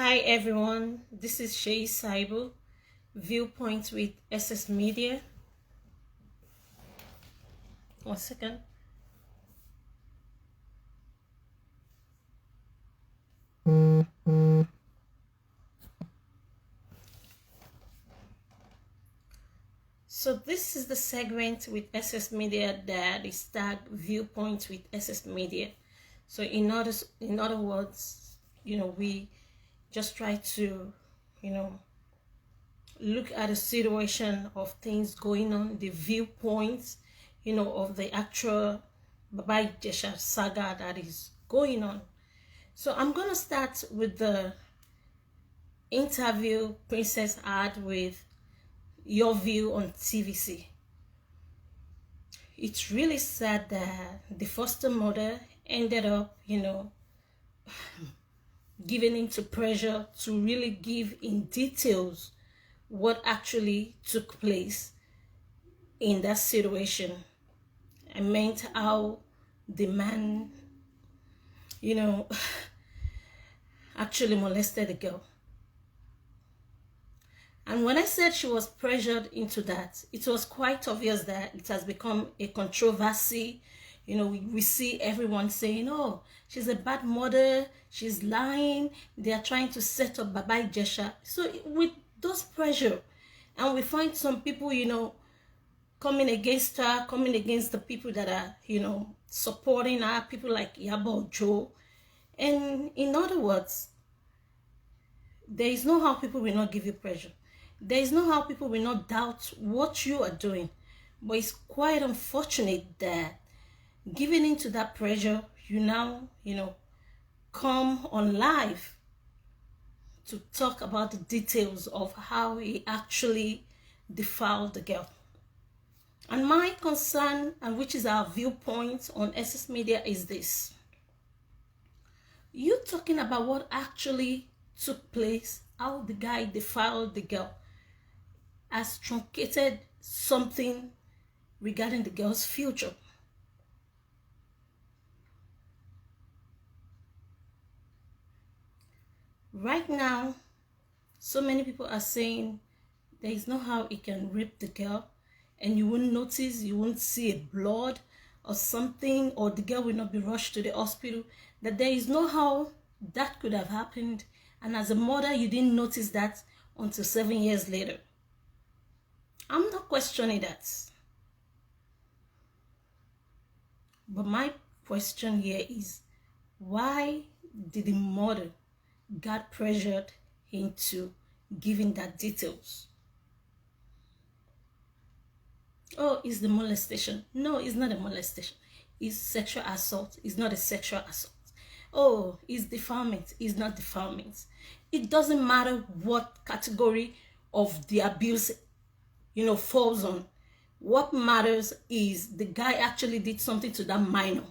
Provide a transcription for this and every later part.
Hi everyone, this is Saibu, ViewPoint with SSMEDIA. One second. So this is the segment with SSMEDIA that is tagged ViewPoint with SSMEDIA. So in other words, we just try to, look at a situation of things going on, the viewpoints, of the actual ljesha saga that is going on. So I'm gonna start with the interview Princess had with Your View on TVC. It's really sad that the foster mother ended up, giving into pressure to really give in details what actually took place in that situation. I meant how the man, actually molested the girl. And when I said she was pressured into that, it was quite obvious that it has become a controversy. We see everyone saying, oh, she's a bad mother, she's lying, they are trying to set up ljesha. So with those pressure, and we find some people, coming against her, coming against the people that are, supporting her, people like Yabo Joe. And in other words, there is no how people will not give you pressure. There is no how people will not doubt what you are doing. But it's quite unfortunate that giving into that pressure, you now, come on live to talk about the details of how he actually defiled the girl. And my concern, and which is our viewpoint on SSMEDIA, is this. You talking about what actually took place, how the guy defiled the girl, has truncated something regarding the girl's future. Right now, so many people are saying there is no how he can rape the girl and you won't notice, you won't see a blood or something, or the girl will not be rushed to the hospital, that there is no how that could have happened. And as a mother, you didn't notice that until 7 years later. I'm not questioning that. But my question here is, why did the mother get pressured into giving that details? Oh, it's the molestation. No, it's not a molestation. It's sexual assault. It's not a sexual assault. Oh, it's defilement. It's not defilement. It doesn't matter what category of the abuse, falls on. What matters is the guy actually did something to that minor,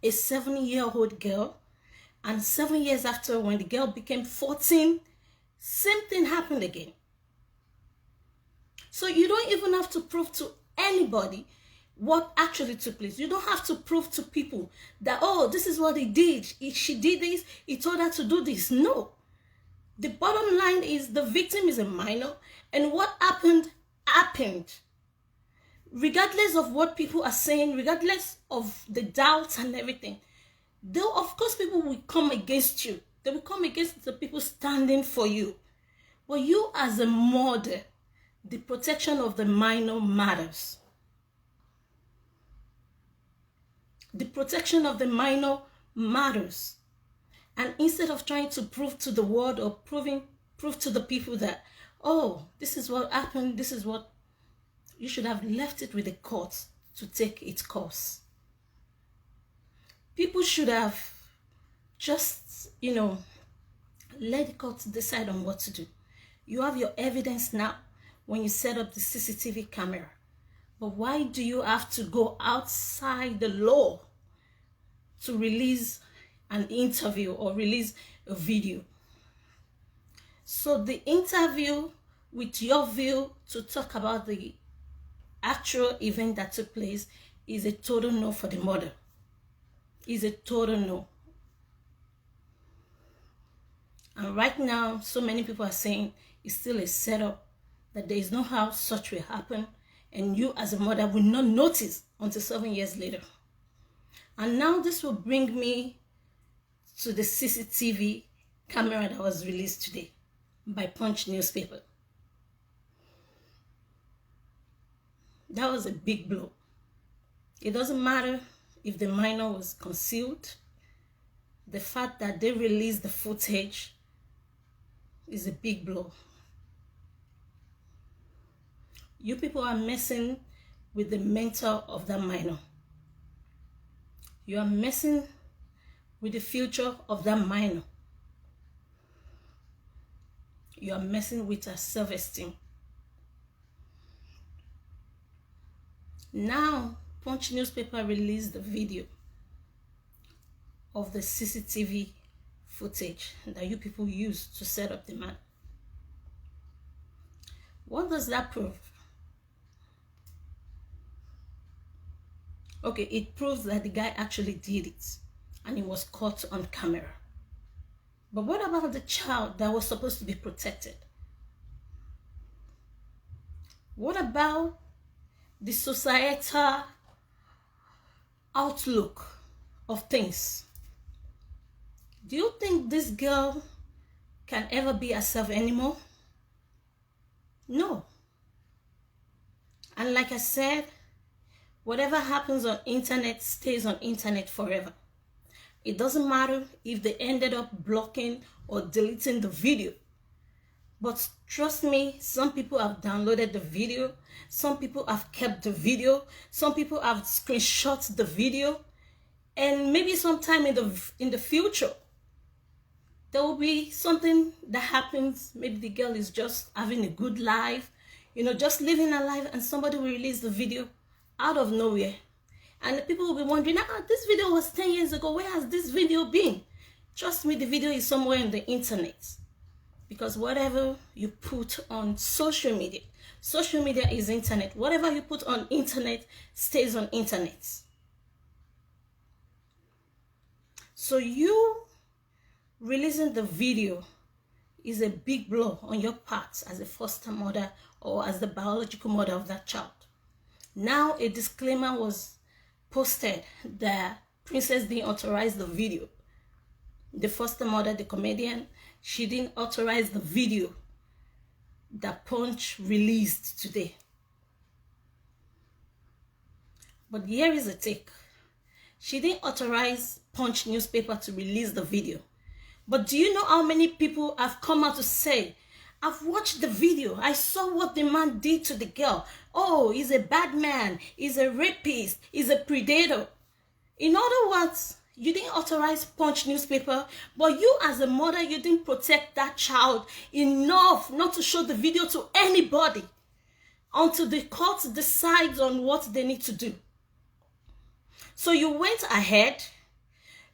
a 7-year-old girl. And 7 years after, when the girl became 14, same thing happened again. So you don't even have to prove to anybody what actually took place. You don't have to prove to people that, oh, this is what he did. She did this. He told her to do this. No. The bottom line is the victim is a minor, and what happened, happened. Regardless of what people are saying, regardless of the doubts and everything, though, of course, people will come against you. They will come against the people standing for you. But you as a mother, the protection of the minor matters. The protection of the minor matters. And instead of trying to prove to the world or prove to the people that, oh, this is what happened, this is what, you should have left it with the court to take its course. People should have just, let the court decide on what to do. You have your evidence now when you set up the CCTV camera. But why do you have to go outside the law to release an interview or release a video? So the interview with Your View to talk about the actual event that took place is a total no for the mother. Is a total no. And right now, so many people are saying it's still a setup, that there is no how such will happen, and you as a mother will not notice until 7 years later. And now this will bring me to the CCTV camera that was released today by Punch newspaper. That was a big blow. It doesn't matter if the minor was concealed. The fact that they released the footage is a big blow. You people are messing with the mental of that minor. You are messing with the future of that minor. You are messing with her self-esteem. Now, Punch newspaper released the video of the CCTV footage that you people used to set up the man. What does that prove? Okay, it proves that the guy actually did it and he was caught on camera. But what about the child that was supposed to be protected? What about the societal outlook of things? Do you think this girl can ever be herself anymore? No. And like I said, whatever happens on internet stays on internet forever. It doesn't matter if they ended up blocking or deleting the video. But trust me, some people have downloaded the video. Some people have kept the video. Some people have screenshot the video. And maybe sometime in the future, there will be something that happens. Maybe the girl is just having a good life, just living her life, and somebody will release the video out of nowhere. And the people will be wondering, this video was 10 years ago. Where has this video been? Trust me, the video is somewhere on the internet. Because whatever you put on social media is internet. Whatever you put on internet stays on internet. So you releasing the video is a big blow on your part as a foster mother or as the biological mother of that child. Now a disclaimer was posted that Princess didn't authorize the video. The foster mother, the comedian, she didn't authorize the video that Punch released today. But here is a take. She didn't authorize Punch newspaper to release the video. But do you know how many people have come out to say, I've watched the video. I saw what the man did to the girl. Oh, he's a bad man. He's a rapist. He's a predator. In other words, you didn't authorize Punch newspaper, but you as a mother, you didn't protect that child enough not to show the video to anybody until the court decides on what they need to do. So you went ahead,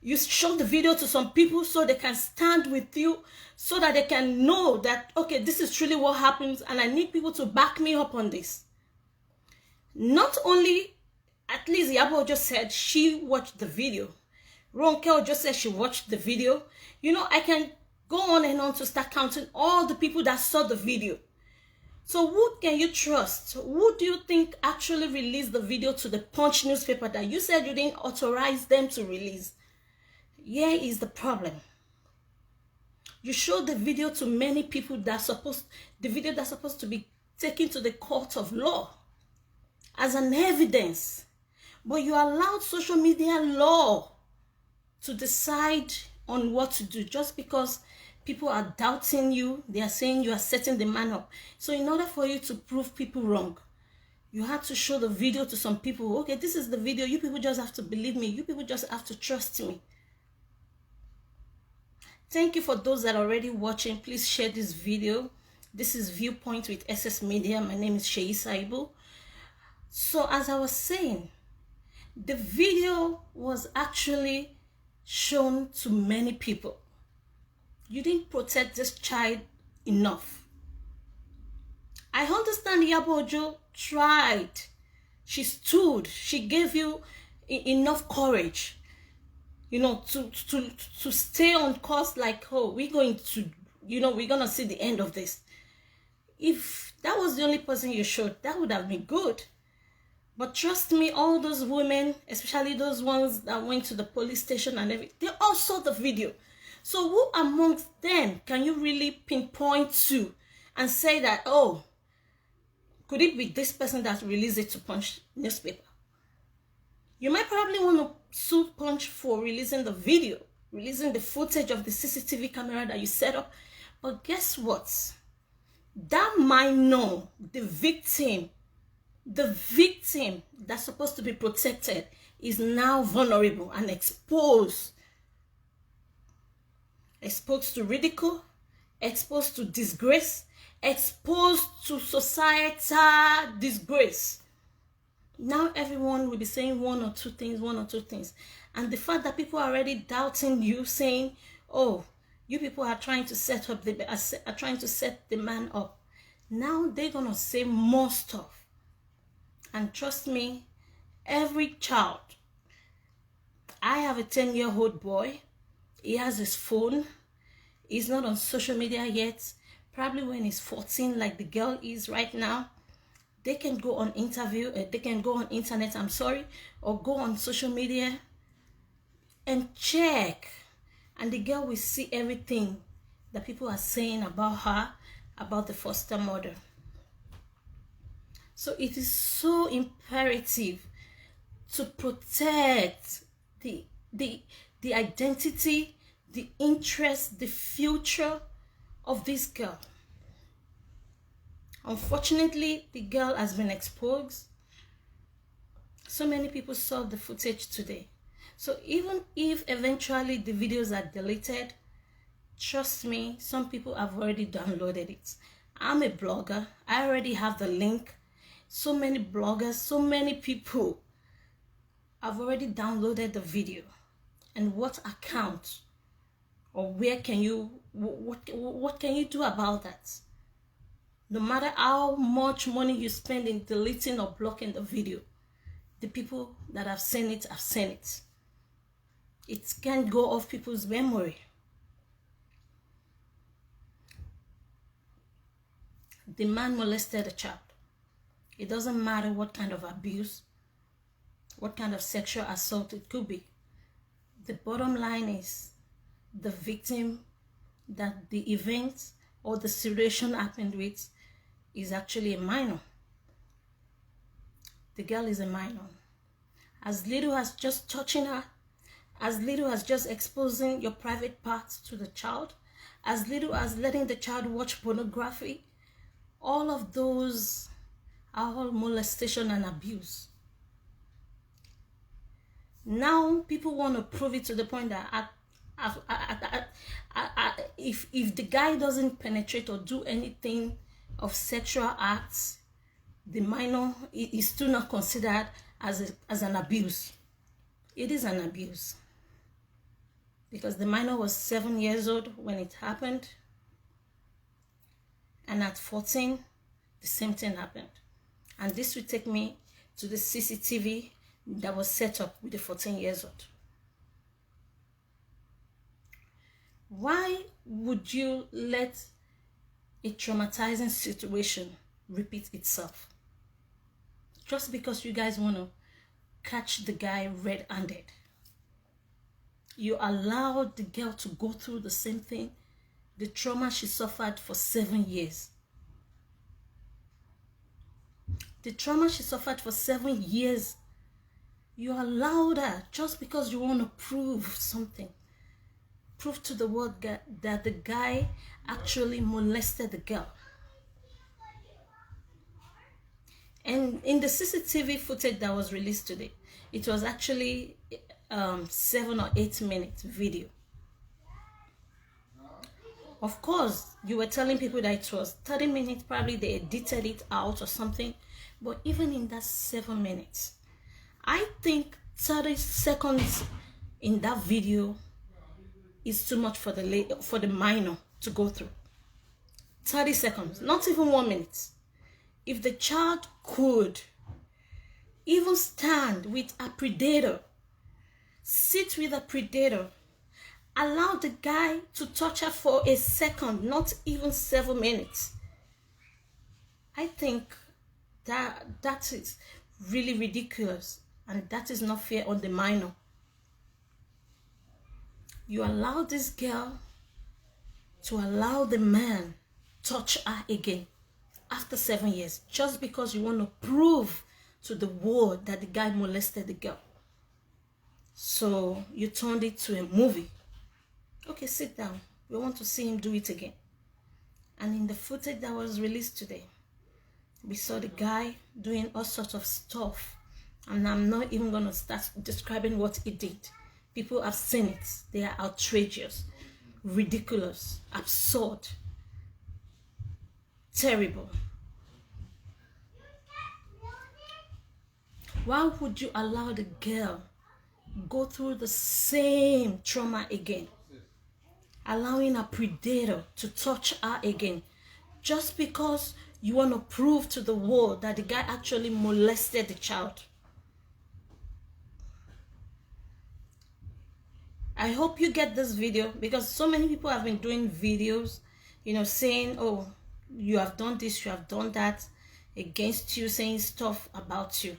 you showed the video to some people so they can stand with you, so that they can know that, okay, this is truly what happens and I need people to back me up on this. Not only, at least Yabo just said she watched the video. Ronkel just said she watched the video. I can go on and on to start counting all the people that saw the video. So who can you trust? Who do you think actually released the video to the Punch newspaper that you said you didn't authorize them to release? Here is the problem. You showed the video to many people the video that's supposed to be taken to the court of law as an evidence. But you allowed social media law to decide on what to do just because people are doubting you. They are saying you are setting the man up. So in order for you to prove people wrong, you had to show the video to some people. Okay, this is the video. You people just have to believe me. You people just have to trust me. Thank you for those that are already watching. Please share this video. This is ViewPoint with SSMEDIA. My name is ljesha. So as I was saying, the video was actually shown to many people. You didn't protect this child enough. I understand Yabojo tried. She stood. She gave you enough courage. you know, to stay on course, like, oh, we're going to, you know, we're gonna see the end of this. If that was the only person you showed, that would have been good. But trust me, all those women, especially those ones that went to the police station and everything, they all saw the video. So who amongst them can you really pinpoint to and say that, oh, could it be this person that released it to Punch newspaper? You might probably want to sue Punch for releasing the video, releasing the footage of the CCTV camera that you set up. But guess what? That minor, the victim that's supposed to be protected is now vulnerable and exposed to ridicule, exposed to disgrace, exposed to societal disgrace. Now everyone will be saying one or two things. And the fact that people are already doubting you, saying, oh, you people are trying to set the man up. Now they're gonna say more stuff. And trust me, every child, I have a 10-year-old boy. He has his phone. He's not on social media yet. Probably when he's 14, like the girl is right now, they can go on internet, or go on social media and check. And the girl will see everything that people are saying about her, about the foster mother. So it is so imperative to protect the identity, the interest, the future of this girl. Unfortunately, the girl has been exposed. So many people saw the footage today. So even if eventually the videos are deleted, trust me, some people have already downloaded it. I'm a blogger. I already have the link. So many bloggers, so many people have already downloaded the video. And what account or where can you, what can you do about that? No matter how much money you spend in deleting or blocking the video, the people that have seen it have seen it. It can't go off people's memory. The man molested a child. It doesn't matter what kind of abuse, what kind of sexual assault it could be. The bottom line is the victim that the event or the situation happened with is actually a minor. The girl is a minor. As little as just touching her, as little as just exposing your private parts to the child, as little as letting the child watch pornography, all of those are all molestation and abuse. Now people want to prove it to the point that if the guy doesn't penetrate or do anything of sexual acts, the minor is still not considered as an abuse. It is an abuse. Because the minor was 7 years old when it happened. And at 14, the same thing happened. And this will take me to the CCTV that was set up with the 14 years old. Why would you let a traumatizing situation repeat itself? Just because you guys want to catch the guy red-handed. You allowed the girl to go through the same thing, the trauma she suffered for 7 years. The trauma she suffered for 7 years, you allowed her just because you want to prove something. Prove to the world that the guy actually molested the girl. And in the CCTV footage that was released today, it was actually 7 or 8 minute video. Of course, you were telling people that it was 30 minutes, probably they edited it out or something. But even in that 7 minutes, I think 30 seconds in that video is too much for the minor to go through. 30 seconds, not even 1 minute. If the child could even stand with a predator sit with a predator, allow the guy to touch her for a second, not even 7 minutes. I think that is really ridiculous, and that is not fair on the minor. You allow this girl to allow the man touch her again after 7 years, just because you want to prove to the world that the guy molested the girl. So you turned it to a movie. Okay, sit down. We want to see him do it again. And in the footage that was released today, we saw the guy doing all sorts of stuff. And I'm not even going to start describing what he did. People have seen it. They are outrageous, ridiculous, absurd, terrible. Why would you allow the girl go through the same trauma again? Allowing a predator to touch her again, just because you want to prove to the world that the guy actually molested the child. I hope you get this video, because so many people have been doing videos, saying, oh, you have done this, you have done that, against you, saying stuff about you.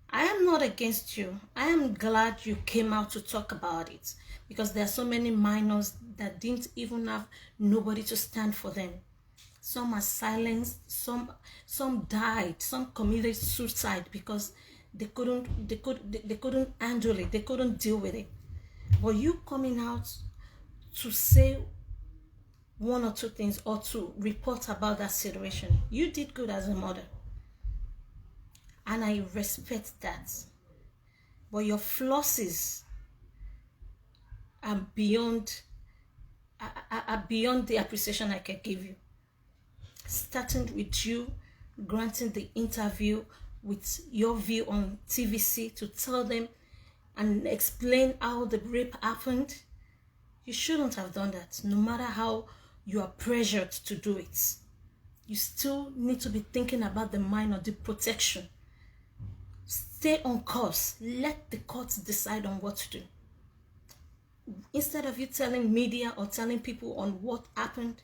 I am not against you. I am glad you came out to talk about it, because there are so many minors that didn't even have nobody to stand for them. Some are silenced, some died, some committed suicide because they couldn't handle it, they couldn't deal with it. But you coming out to say one or two things, or to report about that situation, you did good as a mother. And I respect that. But your flaws are beyond the appreciation I can give you. Starting with you granting the interview with your view on TVC to tell them and explain how the rape happened. You shouldn't have done that. No matter how you are pressured to do it, you still need to be thinking about the minor, the protection. Stay on course. Let the courts decide on what to do. Instead of you telling media or telling people on what happened,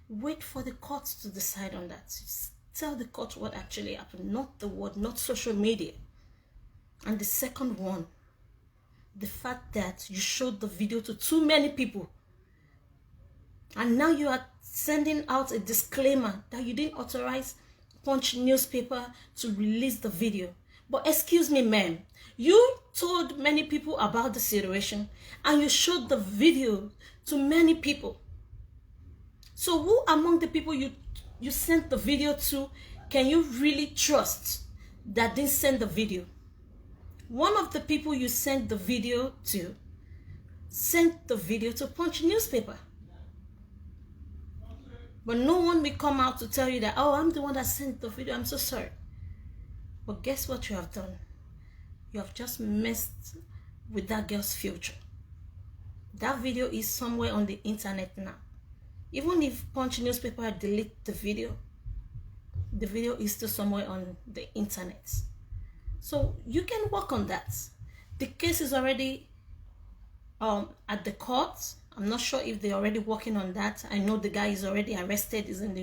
wait for the courts to decide on that. Tell the court what actually happened, not the word, not social media. And the second one, the fact that you showed the video to too many people, and now you are sending out a disclaimer that you didn't authorize Punch newspaper to release the video. But excuse me, ma'am, you told many people about the situation and you showed the video to many people. So who among the people you sent the video to can you really trust that didn't send the video? One of the people you sent the video to sent the video to Punch newspaper. But no one will come out to tell you that, oh, I'm the one that sent the video, I'm so sorry. But guess what you have done? You have just messed with that girl's future. That video is somewhere on the internet now. Even if Punch newspaper delete the video is still somewhere on the internet. So you can work on that. The case is already at the court. I'm not sure if they're already working on that. I know the guy is already arrested, is in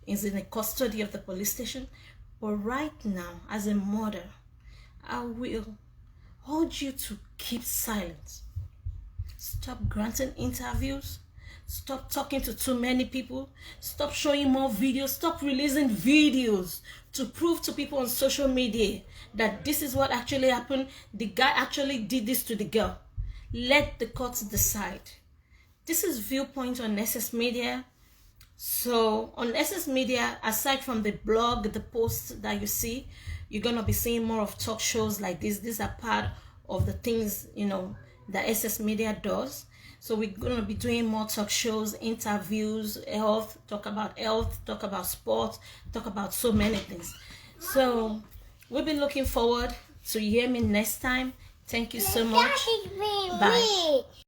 the custody of the police station. But right now, as a mother, I will urge you to keep silent. Stop granting interviews. Stop talking to too many people. Stop showing more videos. Stop releasing videos to prove to people on social media that this is what actually happened. The guy actually did this to the girl. Let the courts decide. This is ViewPoint on SSMEDIA. So on SSMEDIA, aside from the blog, the posts that you see, you're going to be seeing more of talk shows like this. These are part of the things, that SSMEDIA does. So we're going to be doing more talk shows, interviews, talk about sports, talk about so many things. So we'll be looking forward to hear me next time. Thank you so much. Bye.